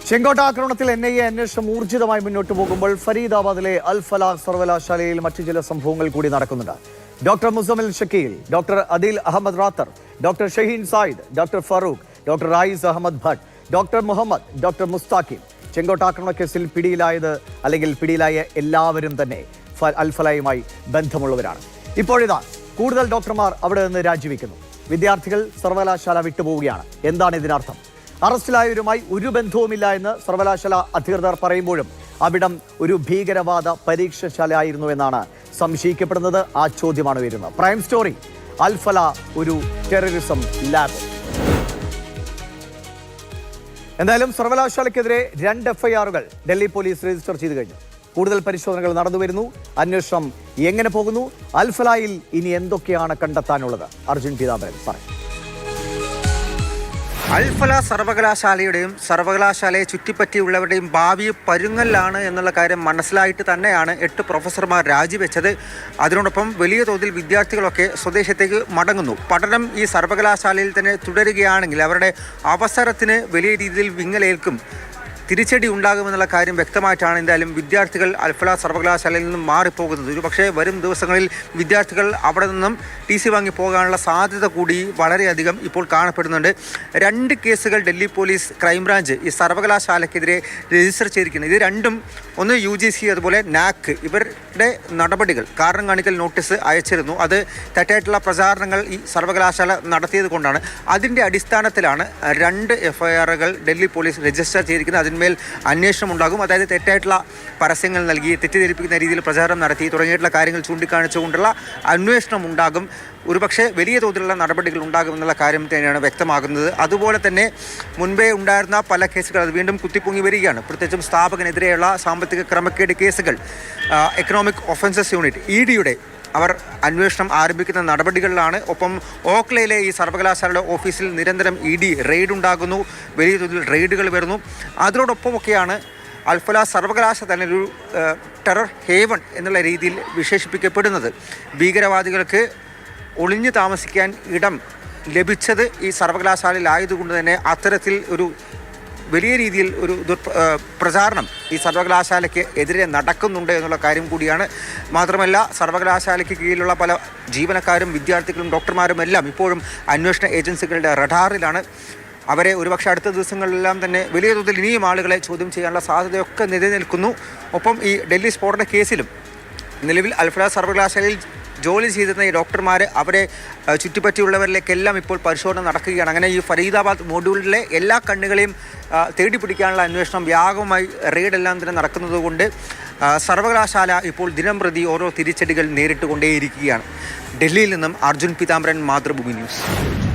ചെങ്കോട്ട ആക്രമണത്തിൽ NIA അന്വേഷണം ഊർജിതമായി മുന്നോട്ട് പോകുമ്പോൾ ഫരീദാബാദിലെ അൽ ഫലാഹ് സർവകലാശാലയിൽ മറ്റു ചില സംഭവങ്ങൾ കൂടി നടക്കുന്നുണ്ട്. Doctor Muzammil Shakeel, doctor Adil Ahmad Rather, doctor Shaheen Sayeed, doctor Farooq, doctor Rais Ahmad Bhat, doctor Muhammad, doctor Mustaqeem ചെങ്കോട്ട ആക്രമണ കേസിൽ പിടിയിലായ എല്ലാവരും തന്നെ അൽ ഫലാഹുമായി ബന്ധമുള്ളവരാണ്. ഇപ്പോഴിതാ കൂടുതൽ ഡോക്ടർമാർ അവിടെ നിന്ന് രാജിവെക്കുന്നു. വിദ്യാർത്ഥികൾ സർവകലാശാല വിട്ടുപോവുകയാണ്. എന്താണ് ഇതിനർത്ഥം? അറസ്റ്റിലായവരുമായി ഒരു ബന്ധവുമില്ല എന്ന് സർവകലാശാല അധികൃതർ പറയുമ്പോഴും അവിടം ഒരു ഭീകരവാദ പരീക്ഷശാലയായിരുന്നു എന്നാണ് സംശയിക്കപ്പെടുന്നത്. ആ ചോദ്യമാണ് വരുന്നത്. പ്രൈം സ്റ്റോറി: അൽ ഫലാഹ് ഒരു ടെററിസം ലാബ്. എന്തായാലും സർവകലാശാലയ്ക്കെതിരെ 2 FIR-കൾ ഡൽഹി പോലീസ് രജിസ്റ്റർ ചെയ്തു കഴിഞ്ഞു. കൂടുതൽ പരിശോധനകൾ നടന്നുവരുന്നു. അന്വേഷണം എങ്ങനെ പോകുന്നു? അൽ ഫലാഹിൽ ഇനി എന്തൊക്കെയാണ് കണ്ടെത്താനുള്ളത്? അർജുൻ പീതാംബരൻ പറയും. അൽ ഫലാഹ് സർവകലാശാലയുടെയും സർവകലാശാലയെ ചുറ്റിപ്പറ്റിയുള്ളവരുടെയും ഭാവി പരുങ്ങലാണ് എന്നുള്ള കാര്യം മനസ്സിലായിട്ട് തന്നെയാണ് 8 പ്രൊഫസർമാർ രാജിവെച്ചത്. അതിനോടൊപ്പം വലിയ തോതിൽ വിദ്യാർത്ഥികളൊക്കെ സ്വദേശത്തേക്ക് മടങ്ങുന്നു. പഠനം ഈ സർവകലാശാലയിൽ തന്നെ തുടരുകയാണെങ്കിൽ അവരുടെ അവസരത്തിന് വലിയ രീതിയിൽ വിങ്ങലേൽക്കും, തിരിച്ചടി ഉണ്ടാകുമെന്നുള്ള കാര്യം വ്യക്തമായിട്ടാണ് എന്തായാലും വിദ്യാർത്ഥികൾ അൽ ഫലാഹ് സർവകലാശാലയിൽ നിന്നും മാറിപ്പോകുന്നത്. ഒരു പക്ഷേ വരും ദിവസങ്ങളിൽ വിദ്യാർത്ഥികൾ അവിടെ നിന്നും TC വാങ്ങി പോകാനുള്ള സാധ്യത കൂടി വളരെയധികം ഇപ്പോൾ കാണപ്പെടുന്നുണ്ട്. 2 കേസുകൾ ഡൽഹി പോലീസ് ക്രൈംബ്രാഞ്ച് ഈ സർവകലാശാലയ്ക്കെതിരെ രജിസ്റ്റർ ചെയ്തിരിക്കുന്നത്. ഇത് രണ്ടും ഒന്ന് UGC അതുപോലെ NAC ഇവരുടെ നടപടികൾ കാരണം കാണിക്കൽ നോട്ടീസ് അയച്ചിരുന്നു. അത് തെറ്റായിട്ടുള്ള പ്രചാരണങ്ങൾ ഈ സർവകലാശാല നടത്തിയത് കൊണ്ടാണ്. അതിൻ്റെ അടിസ്ഥാനത്തിലാണ് 2 FIR-കൾ ഡൽഹി പോലീസ് രജിസ്റ്റർ ചെയ്തിരിക്കുന്നത്. അതിന്മേൽ അന്വേഷണം ഉണ്ടാകും. അതായത് തെറ്റായിട്ടുള്ള പരസ്യങ്ങൾ നൽകി, തെറ്റിദ്ധരിപ്പിക്കുന്ന രീതിയിൽ പ്രചാരണം നടത്തി തുടങ്ങിയിട്ടുള്ള കാര്യങ്ങൾ ചൂണ്ടിക്കാണിച്ചുകൊണ്ടുള്ള അന്വേഷണം ഉണ്ടാകും. ഒരുപക്ഷെ വലിയ തോതിലുള്ള നടപടികൾ ഉണ്ടാകുമെന്നുള്ള കാര്യം തന്നെയാണ് വ്യക്തമാകുന്നത്. അതുപോലെ തന്നെ മുൻപേ ഉണ്ടായിരുന്ന പല കേസുകൾ അത് വീണ്ടും കുത്തിപ്പൊങ്ങി വരികയാണ്. പ്രത്യേകിച്ചും സ്ഥാപകനെതിരെയുള്ള സാമ്പത്തിക ക്രമക്കേട് കേസുകൾ എക്കണോമിക് ഒഫൻസസ് യൂണിറ്റ് EDയുടെ അവർ അന്വേഷണം ആരംഭിക്കുന്ന നടപടികളിലാണ്. ഒപ്പം ഓക്ലയിലെ ഈ സർവകലാശാലയുടെ ഓഫീസിൽ നിരന്തരം ED റെയ്ഡ് ഉണ്ടാകുന്നു, വലിയ തോതിൽ റെയ്ഡുകൾ വരുന്നു. അതിനോടൊപ്പമൊക്കെയാണ് അൽ ഫലാഹ് സർവകലാശാല തന്നെ ഒരു ടെറർ ഹേവൺ എന്നുള്ള രീതിയിൽ വിശേഷിപ്പിക്കപ്പെടുന്നത്. ഭീകരവാദികൾക്ക് ഒളിഞ്ഞു താമസിക്കാൻ ഇടം ലഭിച്ചത് ഈ സർവകലാശാലയിലായതുകൊണ്ട് തന്നെ അത്തരത്തിൽ ഒരു വലിയ രീതിയിൽ ഒരു പ്രചാരണം ഈ സർവകലാശാലയ്ക്ക് എതിരെ നടക്കുന്നുണ്ട് എന്നുള്ള കാര്യം കൂടിയാണ്. മാത്രമല്ല സർവകലാശാലയ്ക്ക് കീഴിലുള്ള പല ജീവനക്കാരും വിദ്യാർത്ഥികളും ഡോക്ടർമാരും എല്ലാം ഇപ്പോഴും അന്വേഷണ ഏജൻസികളുടെ റഡാറിലാണ്. അവരെ ഒരുപക്ഷെ അടുത്ത ദിവസങ്ങളിലെല്ലാം തന്നെ വലിയ തോതിൽ ഇനിയും ആളുകളെ ചോദ്യം ചെയ്യാനുള്ള സാധ്യതയൊക്കെ നിലനിൽക്കുന്നു. ഒപ്പം ഈ ഡൽഹി സ്ഫോടന കേസിലും നിലവിൽ അൽ ഫലാഹ് സർവകലാശാലയിൽ ജോലി ചെയ്തിരുന്ന ഈ ഡോക്ടർമാർ അവരെ ചുറ്റിപ്പറ്റിയുള്ളവരിലേക്കെല്ലാം ഇപ്പോൾ പരിശോധന നടക്കുകയാണ്. അങ്ങനെ ഈ ഫരീദാബാദ് മൊഡ്യൂളിലെ എല്ലാ കണ്ണുകളെയും തേടി പിടിക്കാനുള്ള അന്വേഷണം വ്യാപകമായി റെയ്ഡെല്ലാം തന്നെ നടക്കുന്നതുകൊണ്ട് സർവകലാശാല ഇപ്പോൾ ദിനം പ്രതി ഓരോ തിരിച്ചടികൾ നേരിട്ടുകൊണ്ടേയിരിക്കുകയാണ്. ഡൽഹിയിൽ നിന്നും അർജുൻ പീതാംബരൻ, മാതൃഭൂമി ന്യൂസ്.